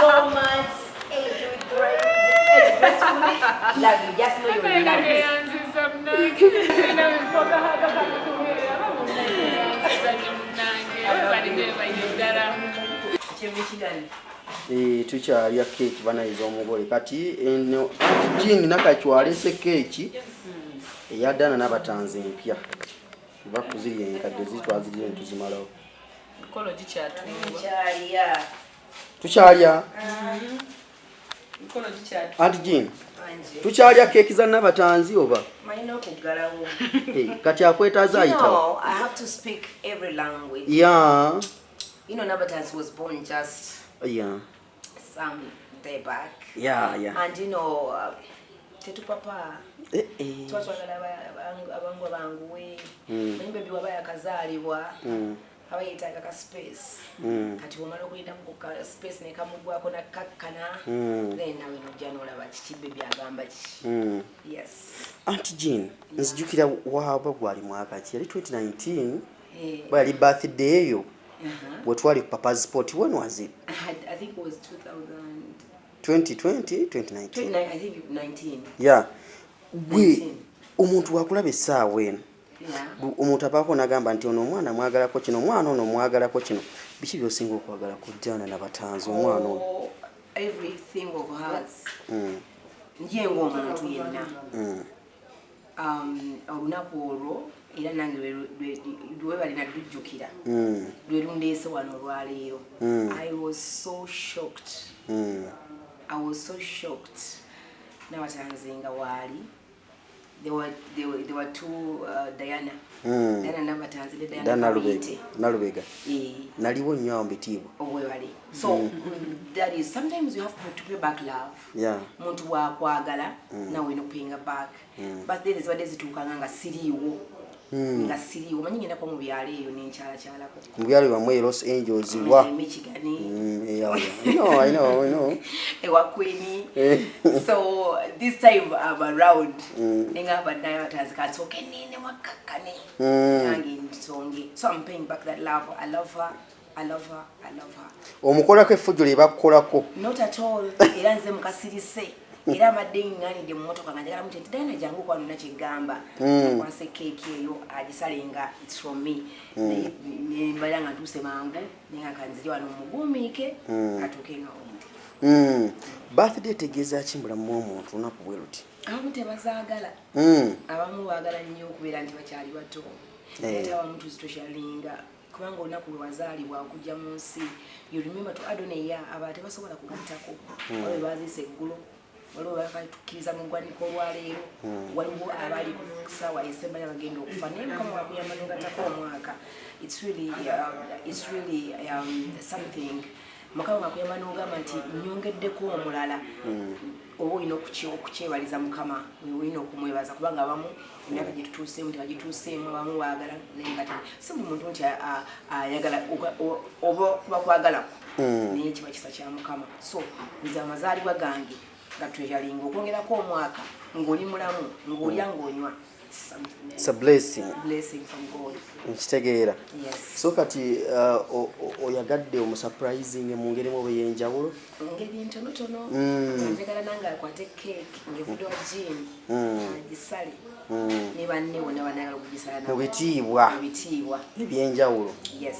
so much. Love you, just know you're loved. Tukyalya cake banayiza omugole kati eno Jean nakachwalese cake eyadana Nabatanzi empya bakuzirya enkadde zitwazirya ntuzimalawo kolo gikyatulwa tukyalya kolo gikyatulwa Auntie Jean tukyalya cake za Nabatanzi oba Manino kugalawo kati akwetaaza ayita no I have to speak every language. Yeah. You know, Nabatanzi was born just some day back. Yeah. And you know, Tetu Papa, abangu banguwe, baby wabaya Wazalibwa, abayita kaka space. Kati womala okuyita mu space ne kamugwako na kakkana. Then nawe nojjanola baki baby agamba ki. Yes. Auntie Jean, nzijukira waaba gwali mwaka ki yali 2019. Bali birthday yo. What were your papa's sport? When was it? I think it was 2020, 2019. I think 19. Yeah. We omuntu wakulaba essaawa eno. Omuntu abaako nagamba nti ono omwana mwagalako kino, omwana ono mwagalako kino. Biki by'osinga okwagala ku Jana Nabatanzi omwana ono? Everything of hers. Nje ng'omuntu yenna. Olunaku olwo era nange lwe balina lujjukira lwe lundeese wano olwaleero. I was so shocked. Nabatanzi nga waali there were two Diana. Diana Nabatanzi ne Diana Nalubega. Naliwo nnyo awo mbitiibwa. Obwebali. So that is sometimes you have to pay back love. Yeah. Muntu wakwagala nawe nokupinga back. But there is wadde zituukanga nga siriiwo. Nga siriiwo manyi ngenda kwa mu byalo eyo n'enkyalakyalako. Mu byalo bamwe Los Angeles wa. Michigan. I know. Ewakweni. So this time I'm around. Ningaba Nabatanzi katsoke nene wakakane. Nange nsonge. So I'm paying back that love. I love her. Omukolako effujjo lye bakukolako. Not at all. Era nze mukasirise. Era amadde ng'anidde mu mmotoka nga njagala muti Diana jangu kwanona kyegamba. Kwase cake eyo agisalenga it's from me. Ne mbala nga ntuuse mangu nenga kanziri wano mugumiike atuuke nga wundi. Birthday tegeeza ki mulamu w'omuntu olunaku bwe luti? Abamu tebazaagala. Abamu baagala nnyo okubeera nti bakyali bato. Ate abamu tuzitoshalinga. Kubanga olunaku lwe wazaalibwa okujja mu nsi. You remember to Adoneya aba tebasobola kugutako. Olwo baziise eggulo. Waliwo bakatukkiriza mu ggwanika olwaleero. Waliwo abali ku ssaawa esembayo bagenda okufa naye Mukama wakuyamba n'ogattako omwaka. It's really something. Mukama wakuyamba n'ogamba nti nnyongeddeko omulala. Oba olina okukyebaliza Mukama, olina okumwebaza kubanga abamu emyaka gye tutuuseemu tebagituuseemu, abamu baagala naye nga si buli muntu nti ayagala oba bakwagalako naye kiba kisa kya Mukama. So nze amazaalibwa gange nga tweyalinga okwongerako omwaka ng'oli mulamu ng'olya ng'onywa. It's a blessing. Blessing from God. Nkitegeera. Yes. So kati oyagadde omusurprising mu ngeri mu byenjawulo? Ngeri ntonotono. Njagala nange akwate cake ngevudde wa Jean. Gisale. Ne banne bonna banayagala okugisala nabo. Mu bitiibwa. Ebyenjawulo. Yes.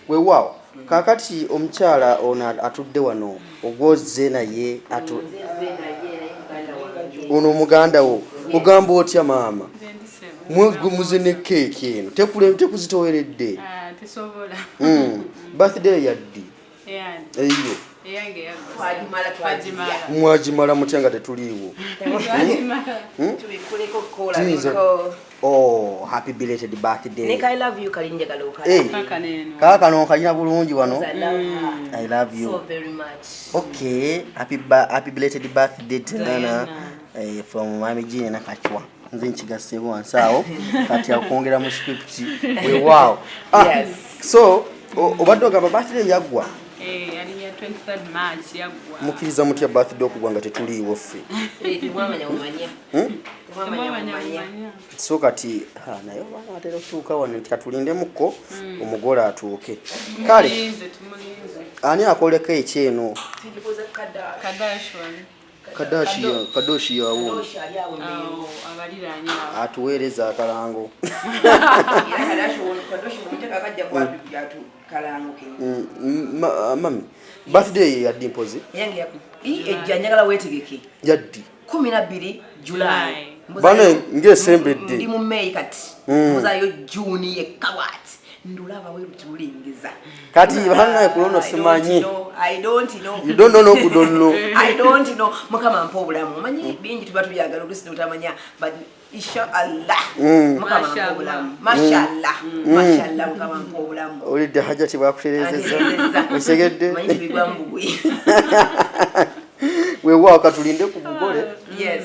Weewaawo. Kaakati omukyala ono atudde wano ogwozze naye ono muganda wo ogamba otya maama? Muze ne cake eno tekuzitoweredde. Tesobola. Birthday yaddi. Eyo. Mwagimala mutya nga tetuliiwo? Oh, happy belated birthday. Nick, I love you, Kalinja Galoka. Kakano kalina bulungi wano. I love you so very much. Okay, happy belated birthday Diana. From Mami Jean na Kachwa. Nze nkigaseewo wansaawo kati akwongera mu script. Wow. Yes. So, obadde ogamba birthday yaggwa? Ali ya 23rd March yaggwa. Mukkiriza mutya birthday okugwa nga tetuliiwo ffe? Mwamanya umanya. So kati naye obanga atera okutuuka wano katulindemukko omugole atuuke. Kale ani akoleka ekyeno Kadoshi yawo atuweereza akalango mami birthday ya Dimpozi yange ejjanyagala wetegeke yaddi 12 July bana ngesembedde ndi mu May kati muzayo June ye kawati ndulaba we tulingiza kati bana kulono simanyi I don't know you don't know who don't know I don't know mukama mpo bulamu manyi bingi tuba tuyagala olusi utamanya but inshallah mukama mpo bulamu mashallah mashallah mukama mpo bulamu olidde hajati bakuterezeza osegedde manyi bigwa mbugwe wewa katulinde ku bugole yes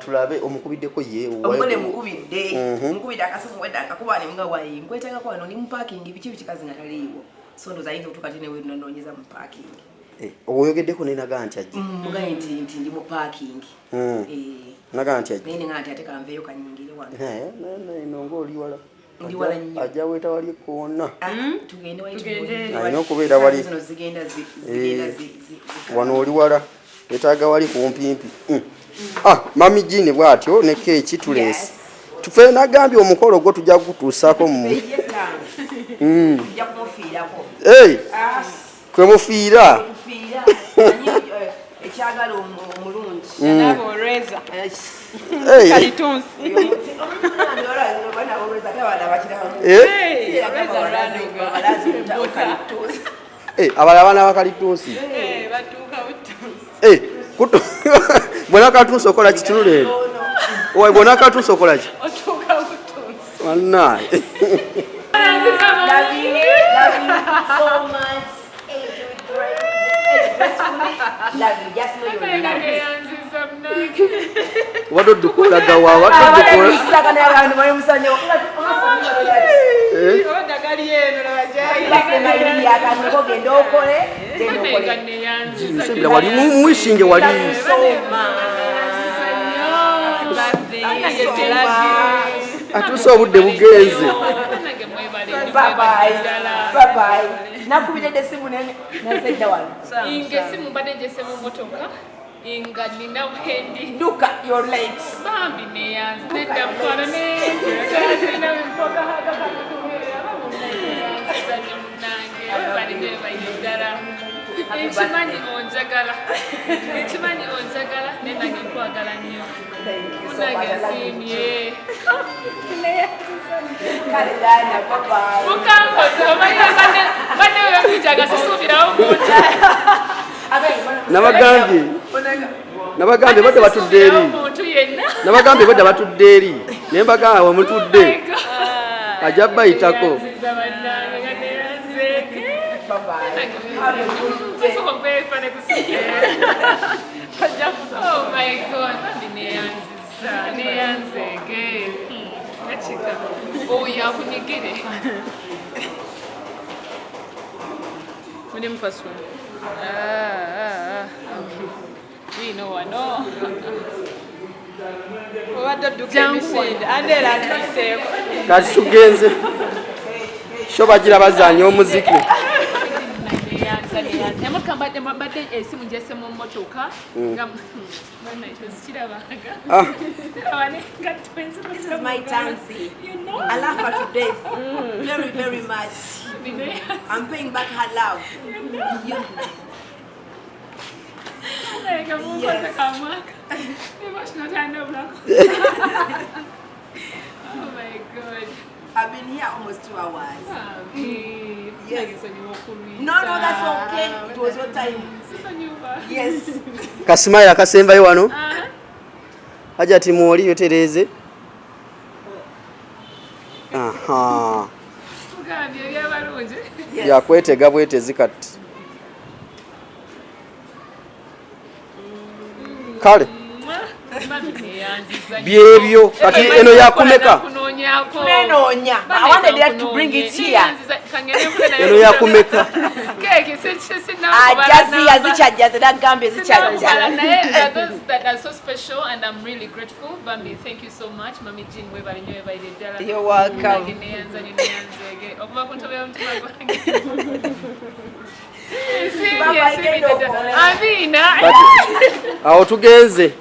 tulabe omukubiddeko ye omugole mukubidde akasimu wedda akakubane mga wayi nkwetanga kwano ni mu parking biki bikikazi ngataliwo so ndo zayizo tukati ne wedu nonyeza mu parking oyogeddeko nina ganti aje mugaye nti ndi mu parking na ganti aje nini ngati ate kanveyo kanyingire wano inongo oli wala ndi wala nnyo ajja weta wali kona tugende wayi ayina okubeera wali wano oli wala wetaaga wali kumpimpi mami jini bwatyo ne keeki tulesi tufe nagambye omukolo gwo tujja kutuusaako mu kwe mufiira ekyagala omulungi abala abaana bakalitunsi bwona katuusi okola kitunule bwona katuusi okola ki wannaye obadde oddukulaga wa wali muwishinge wali atuuse obudde bugenze nakubidde simu nazedda wano ingesimu mbadde njese mu motoka inga nina wendi duka your late bambi neyanze nedda mutwala nezina wempoka munange balingebaine ddala ekimanyi onjagala nenange nkwagala nnyo munange nsiimye mukangozi omanyi badde weyokwijaga sisuubirawo muntu nabagambye badde batudde eri nabagambye badde batudde eri naye mbagamba wemutudde ajja bayitako Oh my God, neyanzege achika oya kunyigire mune mpaso okay we know no obadde dukemisinde andera atise kati tugenze sho bagira bazanya omuziki mbadde esimu njese mu motoka nga mwana ekirabanga This is my Tansi. I love her to death. Very, very much. I'm paying back her love. Oh my God. I've been here almost 2 hours. Yes. No, that's okay. It was your time. Yes. Kasimaila kasembayo wano. Haja timoli yotereze. Aha. Ya kwetega bwetezi kati. Kale. Byebyo kati eno yakumeka. Nenonya. I wanted her to bring it here. Eno yakumeka. Keke sina ajazi azichajaza dagambe zichajaza. Those that are so special and I'm really grateful. Bambi, thank you so much. Mami Jean webali nyo webali dala. You're welcome. Neyanza. Okuba kuntobe mtima gwange. Yes, Amina. Awo tugenze.